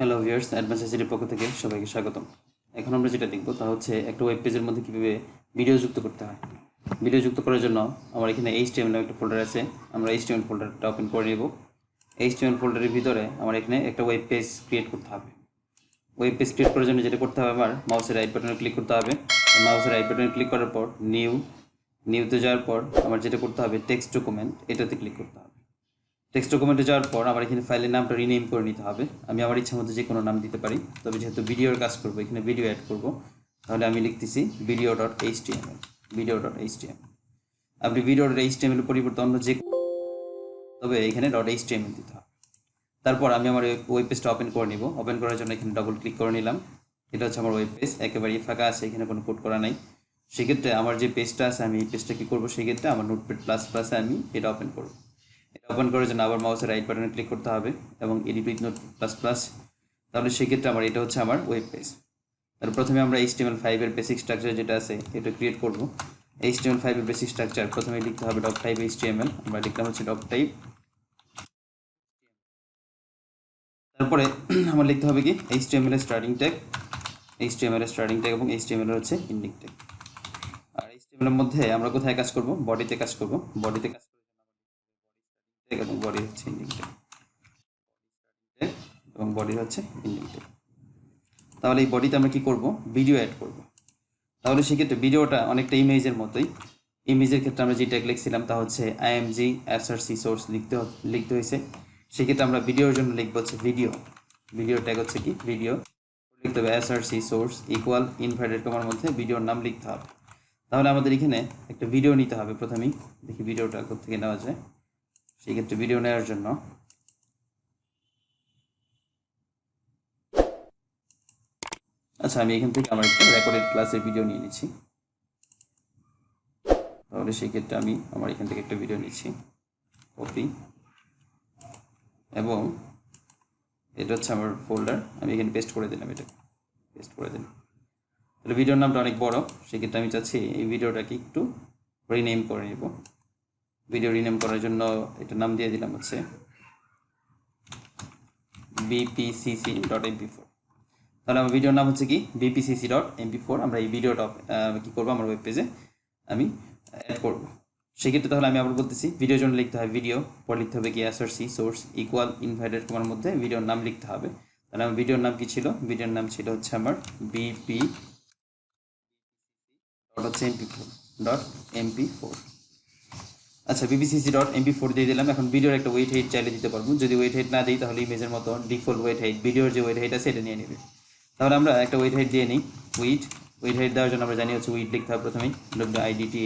Hello viewers, advance এসিডির পক্ষ থেকে সবাইকে স্বাগতম। এখন আমরা যেটা দেখব তা হচ্ছে একটা ওয়েব পেজের মধ্যে কীভাবে ভিডিও যুক্ত করতে হয়। ভিডিও যুক্ত করার জন্য আমার এখানে HTML একটা ফোল্ডার আছে, আমরা HTML ফোল্ডারটা ওপেন করে নেব। HTML ফোল্ডারের ভিতরে আমার এখানে একটা ওয়েব পেজ ক্রিয়েট করতে হবে। ওয়েব পেজ ক্রিয়েট করার জন্য যেটা করতে হবে, আমার মাউসের রাইট বাটনে ক্লিক করতে হবে। মাউসের রাইট বাটনে ক্লিক করার পর নিউতে যাওয়ার পর আমার যেটা করতে হবে টেক্সট ডকুমেন্ট, এটাতে ক্লিক করতে হবে। টেক্সট ডকুমেন্টে যাওয়ার পর আমার এখানে ফাইলের নামটা রিনেম করে নিতে হবে। আমি আমার ইচ্ছা মতো যে কোনো নাম দিতে পারি, তবে যেহেতু ভিডিওর কাজ করবো, এখানে ভিডিও অ্যাড করব, তাহলে আমি লিখতেছি video.html। আপনি video.html পরিবর্তে অন্য যে, তবে এখানে .html দিতে হবে। তারপর আমি আমার ওয়েব পেজটা ওপেন করে নিব। ওপেন করার জন্য এখানে ডবল ক্লিক করে নিলাম। এটা হচ্ছে আমার ওয়েব পেজ, একেবারেই ফাঁকা আছে, এখানে কোনো কোড করা নাই। সেক্ষেত্রে আমার যে পেজটা আছে, আমি এই পেজটা কী করবো, সেক্ষেত্রে আমার নোটপ্যাড প্লাসে আমি এটা ওপেন করব। এটা ওপেন করার জন্য আবার মাউসের রাইট বাটনে ক্লিক করতে হবে এবং এডিট উইথ নোটপ্যাড++। তাহলে সেক্ষেত্রে আমার এটা হচ্ছে আমার ওয়েব পেজ। তাহলে প্রথমে আমরা HTML5 এর বেসিক স্ট্রাকচার যেটা আছে এটা ক্রিয়েট করব। HTML5 এর বেসিক স্ট্রাকচার প্রথমে লিখতে হবে ডক টাইপ HTML, আমরা লিখলাম হচ্ছে ডক টাইপ। তারপরে আমার লিখতে হবে কি HTML এর স্টার্টিং ট্যাগ এবং HTML এর হচ্ছে এন্ডিং ট্যাগ। আর HTML এর মধ্যে আমরা কোথায় কাজ করব, বডিতে কাজ করব। বডিতে কাজ এবং বডি হচ্ছে এন্ডিং ট্যাগ এবং বডি হচ্ছে এন্ডিং ট্যাগ। তাহলে এই বডিতে আমরা কি করব, ভিডিও অ্যাড করব। তাহলে সেক্ষেত্রে ভিডিওটা অনেকটা ইমেজের মতোই। ইমেজের ক্ষেত্রে আমরা যে ট্যাগ লিখছিলাম তা হচ্ছে img src সোর্স লিখতে হয়েছে। সেক্ষেত্রে আমরা ভিডিওর জন্য লিখবো হচ্ছে ভিডিও ট্যাগ হচ্ছে কি ভিডিও, লিখতে হবে src সোর্স ইকুয়াল ইনভার্টেড কমার মধ্যে ভিডিওর নাম লিখতে হবে। তাহলে আমাদের এখানে একটা ভিডিও নিতে হবে। প্রথমেই দেখি ভিডিওটা কোথা থেকে নেওয়া যায়। সেক্ষেত্রে ভিডিও নেওয়ার জন্য আচ্ছা, আমি এখান থেকে আমার একটা রেকর্ডেড ক্লাসের ভিডিও নিয়ে নিচ্ছি। তাহলে সেই ক্ষেত্রে আমি আমার এখান থেকে একটা ভিডিও নিচ্ছি, কপি, এবং এটা হচ্ছে আমার ফোল্ডার, আমি এখানে পেস্ট করে দিলাম। তাহলে ভিডিওর নামটা অনেক বড়, সেক্ষেত্রে আমি চাচ্ছি এই ভিডিওটাকে একটু রিনেম করে নেব। ভিডিও রিনেম করার জন্য এটা নাম দিয়ে দিলাম হচ্ছে bpcc.mp4। তাহলে আমার ভিডিওর নাম হচ্ছে কি bpcc.mp4। আমরা এই ভিডিওটা কী করবো, আমার ওয়েব পেজে আমি অ্যাড করব। সেক্ষেত্রে তাহলে আমি আবার বলতেছি, ভিডিওর জন্য লিখতে হবে ভিডিও, পর লিখতে হবে কি src সোর্স ইকুয়াল ইনভার্টেড কমার মধ্যে ভিডিওর নাম লিখতে হবে। তাহলে আমার ভিডিওর নাম কি ছিল, ভিডিওর নাম ছিল হচ্ছে আমার bp.mp4। আচ্ছা, bbcc.mp4 দিয়ে দিলাম। এখন ভিডিওর একটা ওয়েট হাইট চাইলে দিতে পারবো, যদি ওয়েট হাইট না দিই তাহলে ইমেজের মতো ডিফল্ট ওয়েট হাইট, ভিডিওর যে ওয়েট হাইট আছে এটা নিয়ে নেবে। তাহলে আমরা একটা ওয়েট হাইট দিয়ে নিই। ওয়েট হাইট দেওয়ার জন্য আমরা জানি হচ্ছে উইড লিখতে হবে প্রথমেই, width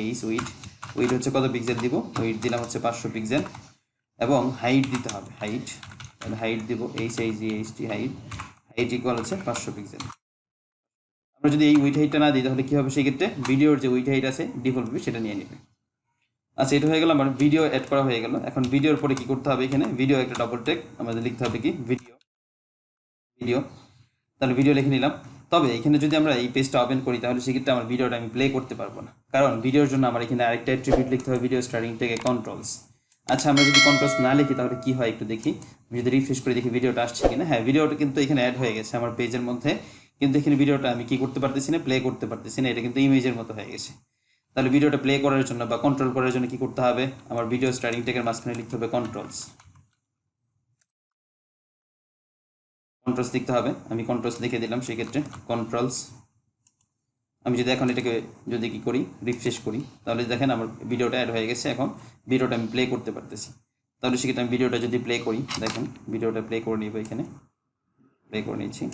উইড হচ্ছে কত পিক্সেল দিব, উইড দিলাম হচ্ছে 500 পিক্সেল, এবং হাইট দিতে হবে তাহলে হাইট দিব HIGHT, হাইট ইকুয়াল হচ্ছে 500 পিক্সেল। আমরা যদি এই উইড হাইটটা না দিই তাহলে কী হবে, সেই ক্ষেত্রে ভিডিওর যে উইড হাইট আছে ডিফল্টভাবে সেটা নিয়ে নেবে। আচ্ছা, এটা হয়ে গেল, আমার ভিডিও অ্যাড করা হয়ে গেল। এখন ভিডিওর পরে কি করতে হবে, এখানে ভিডিও একটা ডবল ট্যাগ আমাদের লিখতে হবে কি ভিডিও। তাহলে ভিডিও লিখে নিলাম। তবে এখানে যদি আমরা এই পেজটা ওপেন করি তাহলে সেক্ষেত্রে আমার ভিডিওটা আমি প্লে করতে পারবো না, কারণ ভিডিওর জন্য আমার এখানে আরেকটা অ্যাট্রিবিউট লিখতে হবে, ভিডিও স্টার্টিং থেকে কন্ট্রোলস। আচ্ছা, আমরা যদি কন্ট্রোলস না লিখি তাহলে কি হয় একটু দেখি। আমি যদি রিফ্রেশ করে দেখি ভিডিওটা আসছে কিনা। হ্যাঁ, ভিডিওটা কিন্তু এখানে অ্যাড হয়ে গেছে আমার পেজের মধ্যে, কিন্তু এখানে ভিডিওটা আমি কি করতে পারতেছি না, প্লে করতে পারতেছি না। এটা কিন্তু ইমেজের মতো হয়ে গেছে। তাহলে ভিডিওটা প্লে করার জন্য বা কন্ট্রোল করার জন্য কি করতে হবে, আমার ভিডিও স্টার্টিং ট্যাগের মাঝখানে লিখতে হবে কন্ট্রোলস লিখতে হবে। আমি কন্ট্রোলস লিখে দিলাম। সেক্ষেত্রে কন্ট্রোলস, আমি যদি এখন এটাকে যদি কি করি, রিফ্রেশ করি, তাহলে দেখেন আমার ভিডিওটা অ্যাড হয়ে গেছে। এখন ভিডিওটা আমি প্লে করতে পারতেছি। তাহলে সেক্ষেত্রে আমি ভিডিওটা যদি প্লে করি, দেখেন ভিডিওটা প্লে করে নিব, এখানে প্লে করে নিচ্ছি।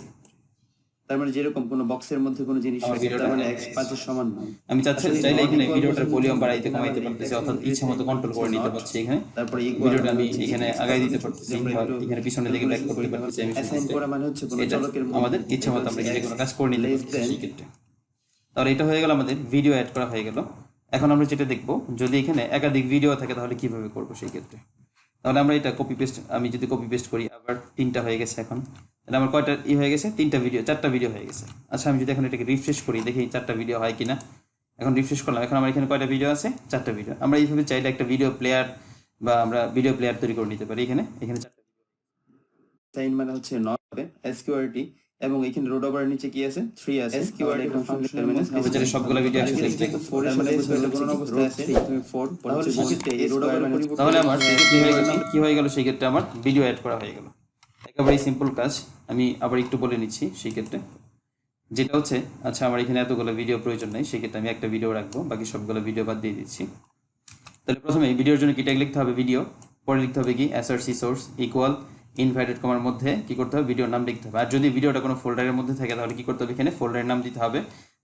তার মানে যেরকম কোনো বক্সের মধ্যে কোনো জিনিস ভিডিওটা মানে x5 এর সমান নয়। আমি চাইলে এখানে ভিডিওটার ভলিউম বাড়াইতে কমাইতে পারতেছি, অর্থাৎ ইচ্ছা মতো কন্ট্রোল করে নিতে পারছি। এখানে তারপরে ভিডিওটা আমি এখানে আগাই দিতে পারতেছি, এখানে পিছনে দিকে ব্যাক করতে পারতেছি। আমি অ্যাসাইন করা মানে হচ্ছে কোনো চালকের আমাদের ইচ্ছা মতো আমরা যে কোনো কাজ করে নিতে পারতেছি সেই ক্ষেত্রে। তাহলে এটা হয়ে গেল, আমাদের ভিডিও অ্যাড করা হয়ে গেল। এখন আমরা যেটা দেখবো, যদি এখানে একাধিক ভিডিও থাকে তাহলে কিভাবে করবো সেই ক্ষেত্রে। তাহলে আমরা এটা আমি যদি কপি পেস্ট করি, আবার 3টা হয়ে গেছে। এখন তাহলে আমার কয়টা হয়ে গেছে, 4টা ভিডিও হয়ে গেছে। আচ্ছা, আমি যদি এখন এটাকে রিফ্রেশ করি, দেখি 4টা ভিডিও হয় কিনা। এখন রিফ্রেশ করলাম, এখন আমার এখানে কয়টা ভিডিও আছে, 4টা ভিডিও। আমরা এইভাবে চাইলে একটা ভিডিও প্লেয়ার বা আমরা ভিডিও প্লেয়ার তৈরি করে নিতে পারি। এখানে 4টা সাইন মানে হচ্ছে নট হবে এসকিউআরটি এবং এখানে রো ডবার নিচে কি আছে 3 আছে এসকিউআরটি ফাংশনের মধ্যে আমরা যেটা সবগুলা ভিডিও আছে দেখো 4 এর সাথে এসকিউআরটি কোন অবস্থায় আছে তুমি 4 তাহলে সেক্ষেত্রে এই রো ডবার পরিবর্তে তাহলে আমার কি হয়ে গেল সেই ক্ষেত্রে আমার ভিডিও অ্যাড করা হয়ে গেল একেবারে সিম্পল কাজ আমি আবার একটু বলে নিচ্ছি সেই ক্ষেত্রে যেটা হচ্ছে আচ্ছা আমার এখানে এতগুলো ভিডিও প্রয়োজন নাই সেই ক্ষেত্রে আমি একটা ভিডিও রাখবো বাকি সবগুলো ভিডিও বাদ দিয়ে দিচ্ছি তাহলে প্রথমে ভিডিওর জন্য কি ট্যাগ লিখতে হবে ভিডিও পরে লিখতে হবে কি এসআরসি সোর্স ইকুয়াল ইনভাইটেড কমার মধ্যে কি করতে হবে ভিডিওর নাম লিখতে হবে আর যদি ভিডিওটা কোনো ফোল্ডারের মধ্যে থাকে তাহলে কি করতে হবে এখানে ফোল্ডারের নাম দিতে হবে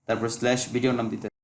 তারপর স্ল্যাশ ভিডিওর নাম দিতে হবে